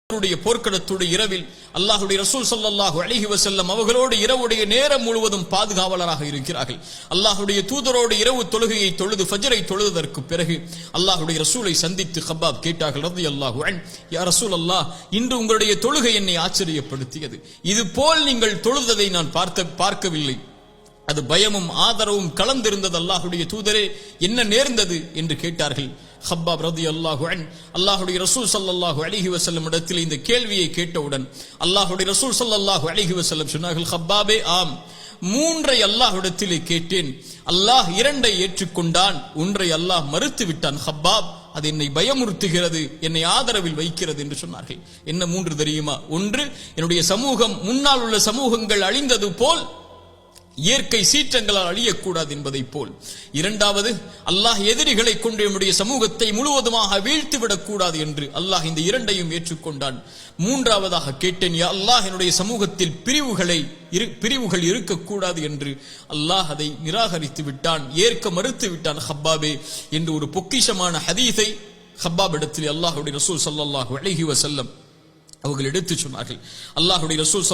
போர்க்களத்துடைய இரவில் அல்லாஹ்வுடைய ரசூல் ஸல்லல்லாஹு அலைஹி வஸல்லம் அவர்களோடு இரவுடைய நேரம் முழுவதும் பாதுகாவலராக இருக்கிறார்கள். அல்லாஹ்வுடைய தூதரோடு இரவு தொழுகையை தொழுது ஃபஜ்ரை தொழுததற்கு பிறகு அல்லாஹ்வுடைய ரசூலை சந்தித்து கப்பாப் கேட்டார்கள் ரலியல்லாஹு அன்ஹு, யா ரசூலல்லாஹ், இன்று உங்களுடைய தொழுகை என்னை ஆச்சரியப்படுத்தியது. இது போல் நீங்கள் தொழுததை நான் பார்க்கவில்லை. அது பயமும் ஆதரவும் கலந்திருந்தது. அல்லாஹ்வுடைய தூதரே, என்ன நேர்ந்தது என்று கேட்டார்கள். கப்பாப் ரலியல்லாஹு அன்ஹு அல்லாஹ்வுடைய ரசூல் ஸல்லல்லாஹு அலைஹி வஸல்லம் இடத்தில் இந்த கேள்வியை கேட்டவுடன் அல்லாஹ்வுடைய ரசூல் ஸல்லல்லாஹு அலைஹி வஸல்லம் சொன்னார்கள், கப்பாபே, ஆம், 3 அல்லாஹ்விடத்திலே கேட்டேன். அல்லாஹ் 2 ஏற்றுக்கொண்டான், 1 அல்லாஹ் மறுத்து விட்டான். கப்பாப், அது என்னை பயமுறுத்துகிறது, என்னை ஆதரவில் வைக்கிறது என்று சொன்னார்கள். என்ன 3 தெரியுமா? 1, என்னுடைய சமூகம் முன்னால் உள்ள சமூகங்கள் அழிந்தது போல் இயற்கை சீற்றங்களால் அழியக்கூடாது என்பதை போல். 2வது, அல்லாஹ் எதிரிகளை கொண்டு நம்முடைய சமூகத்தை முழுவதுமாக வீழ்த்திவிடக் கூடாது என்று அல்லாஹ் இந்த 2ஐயும் ஏற்றுக்கொண்டான். 3வதாக கேட்டேன், யா அல்லாஹ், என்னுடைய சமூகத்தில் பிரிவுகள் இருக்கக்கூடாது என்று. அல்லாஹ் அதை நிராகரித்து விட்டான், ஏற்க மறுத்து விட்டான். கப்பாபே என்று ஒரு பொக்கிஷமான ஹதீஸை கப்பாப் இடத்தில் அல்லாஹ்வுடைய ரசூல் ஸல்லல்லாஹு அலைஹி வஸல்லம் அவர்கள் எடுத்து சொன்னார்கள். அல்லாஹ்வுடைய ரசூல்